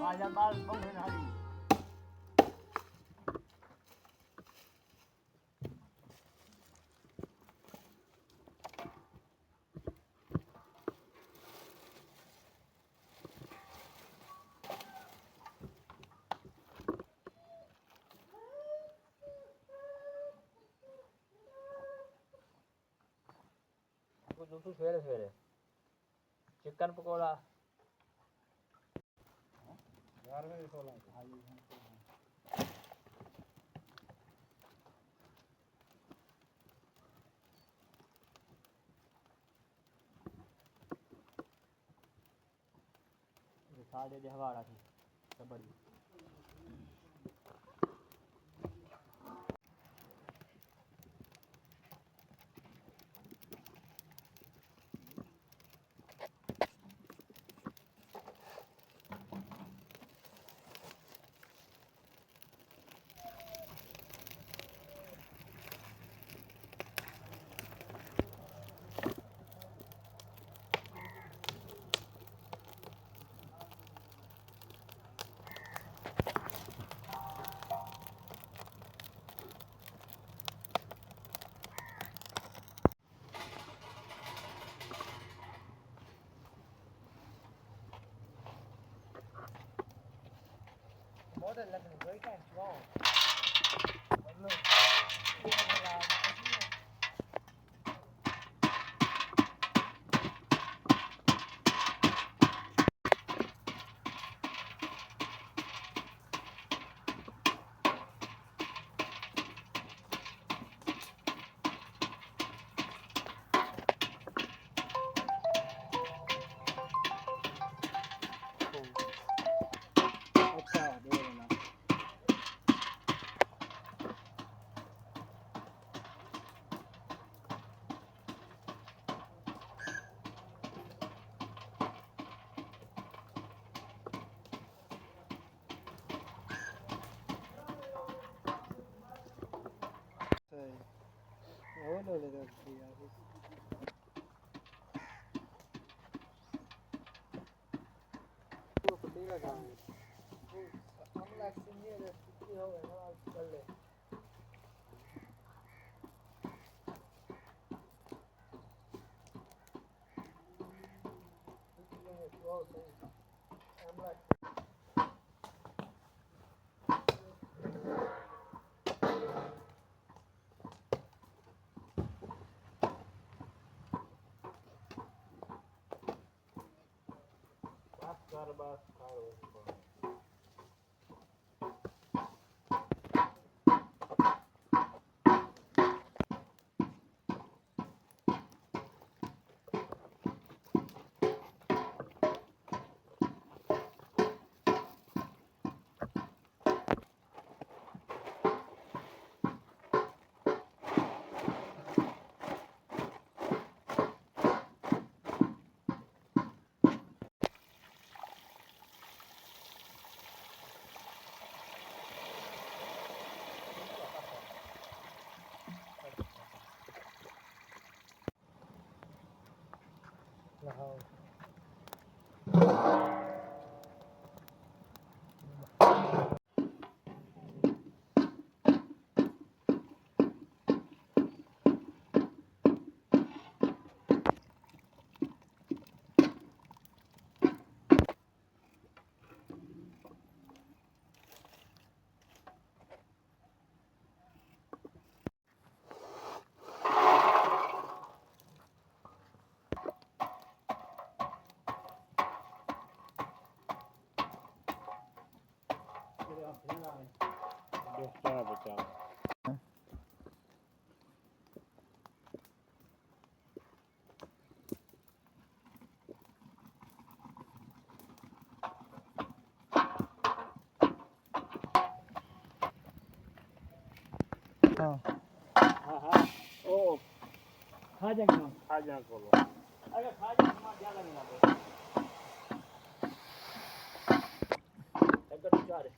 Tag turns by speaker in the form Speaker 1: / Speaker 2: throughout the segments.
Speaker 1: Aja mal không nên hay. कुछ सवेरे सवेरे चिकन पकौड़ा 11 साढ़े दे हवाड़ा थी बड़ी modern là mình với cái wow luôn là no le das cuidado. Putih lah kan. Kamu lagi sini ada putih hoga, no alcalde. Bas karo. Oh, Hajang kalau. Agak Hajang cuma jalan nggak boleh. Agak dicari.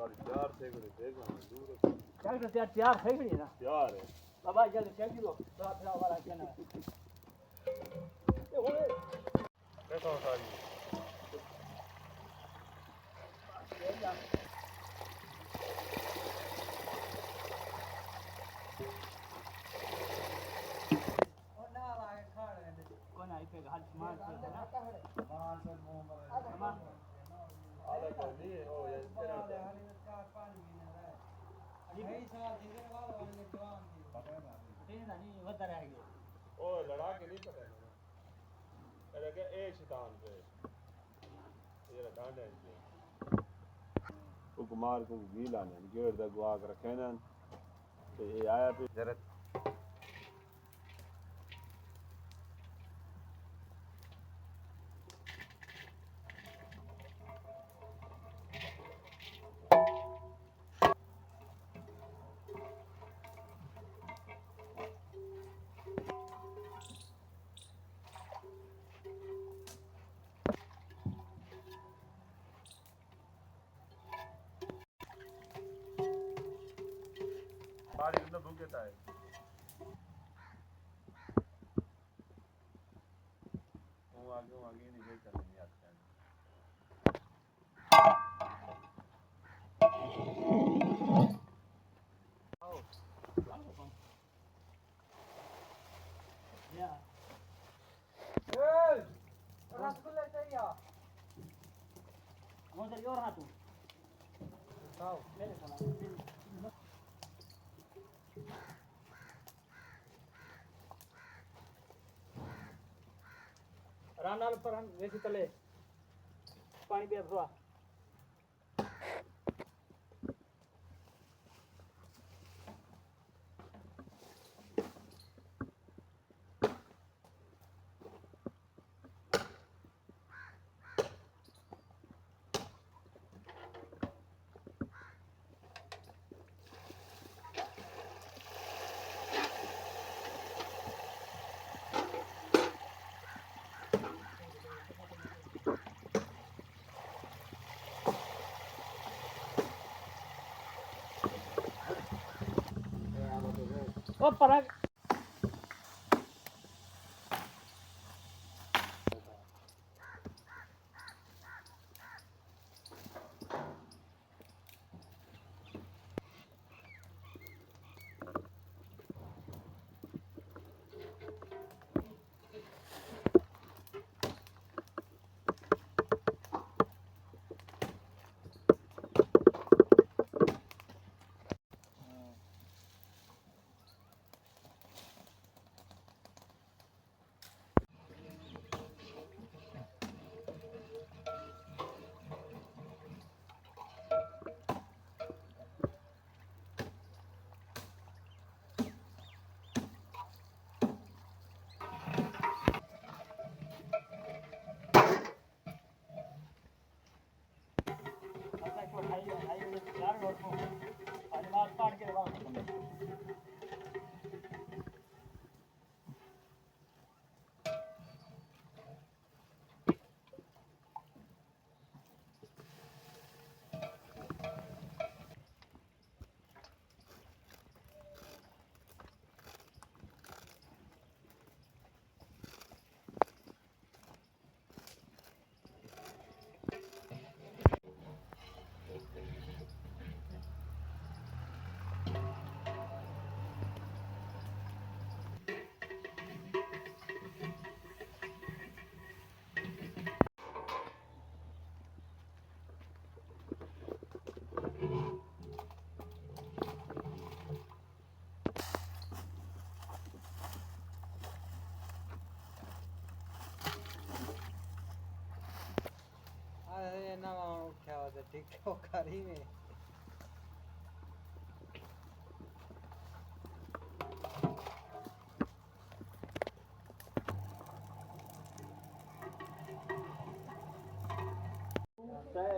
Speaker 2: यार से को देख ना दूर
Speaker 1: tractor तैयार થઈ ગઈ ને
Speaker 2: यार है
Speaker 1: બાબા જલ્દી ખેંચી લો ફરા વાળા છે ને એ ઓલે
Speaker 2: कैसा सारी
Speaker 1: કોના આઈ પે હાથ માર છે ને માર છે મોમ
Speaker 2: आला को नहीं ओ ये तेरा
Speaker 1: વધારે આવી ગયો
Speaker 2: ओ लड़ा के नहीं पता है अरे के ए शैतान पे ये डांड है जी वो कुमार को गीला ने गेर दा गुआ कर रखे ना ते ये आया पे जरा बारी इतना भूख देता है वो आगे नहीं गए चलने नहीं आता
Speaker 1: યા
Speaker 3: રસગુલ્લા चाहिए
Speaker 1: હું તો યોર હાતું
Speaker 3: ખાઓ
Speaker 1: લે લે સાલા રાનાલ પર વેસી તલે પાણી બે ભરવા ઓ પરાગ
Speaker 3: ના क्या होता टिकटॉक करी में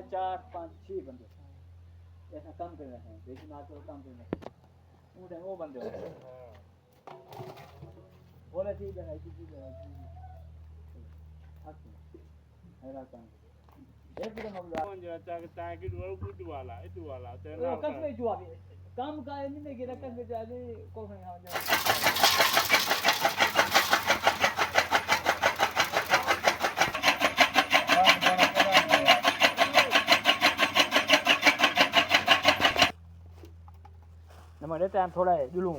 Speaker 1: चार पाँच छह बंदे ऐसा काम कर रहे हैं लेकिन आज तो काम कर रहे हैं वो बंदे हो बोले ठीक है ठीक है काम एक भी तो मौजूद
Speaker 2: कौन जो चाय की दुआ वाला इतु वाला ते
Speaker 1: है
Speaker 2: ना
Speaker 1: वो कस में जुआ भी काम का नहीं ने गिरा कस में जाने को है हां जा हमारे टाइम थोड़ा है जुलूं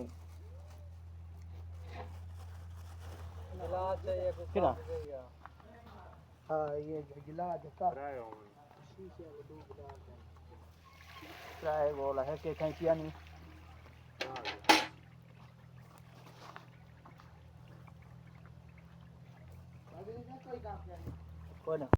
Speaker 3: गिलास चाहिए कुछ
Speaker 1: कितना?
Speaker 3: हाँ ये गिलास का
Speaker 2: राय हो
Speaker 3: शीशे में दो गिलास हैं।
Speaker 1: चाहे वो ला है के कहीं किया नहीं
Speaker 3: अभी नहीं कोई काम किया नहीं।
Speaker 1: कोई ना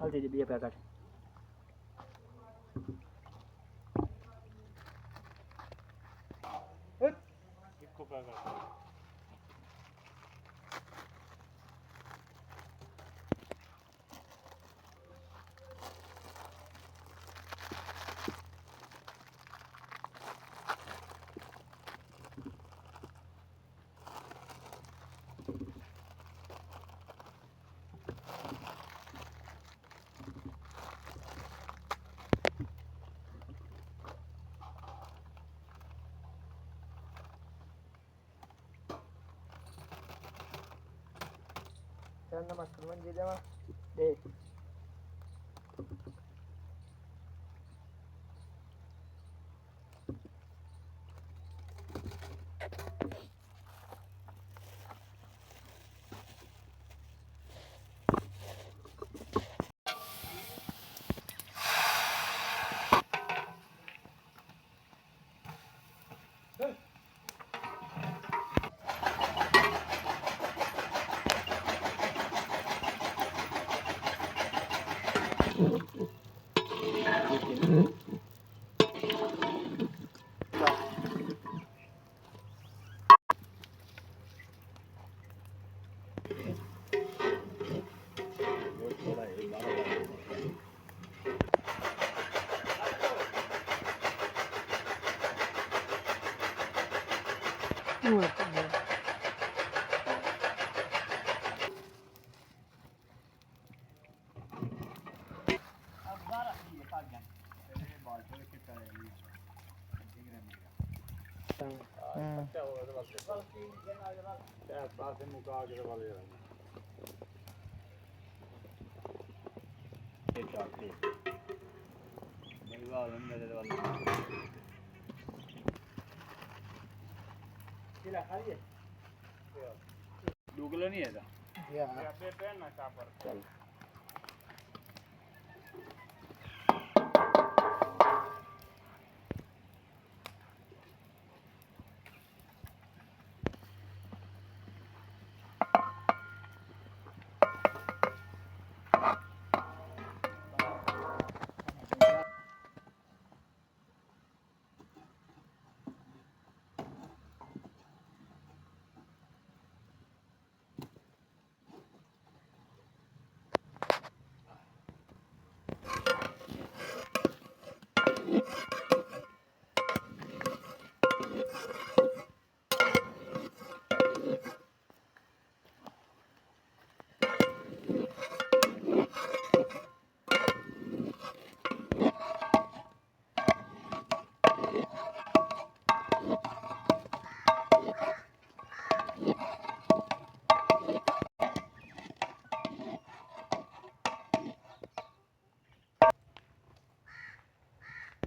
Speaker 1: हल्दी जी बिया पैकेट
Speaker 2: इसको क्या करते हैं
Speaker 3: चल नमस्कार मंजी देवा
Speaker 1: दे
Speaker 2: अच्छा हो गया क्या पास में मुका के वाले
Speaker 1: ये चाहते मेरी बात अंदर वाले किला खाली है डूगलो नहीं है था
Speaker 3: या
Speaker 2: या पे ना चापर
Speaker 1: चल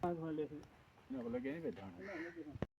Speaker 1: आग वाले से ना लगे नहीं बैठा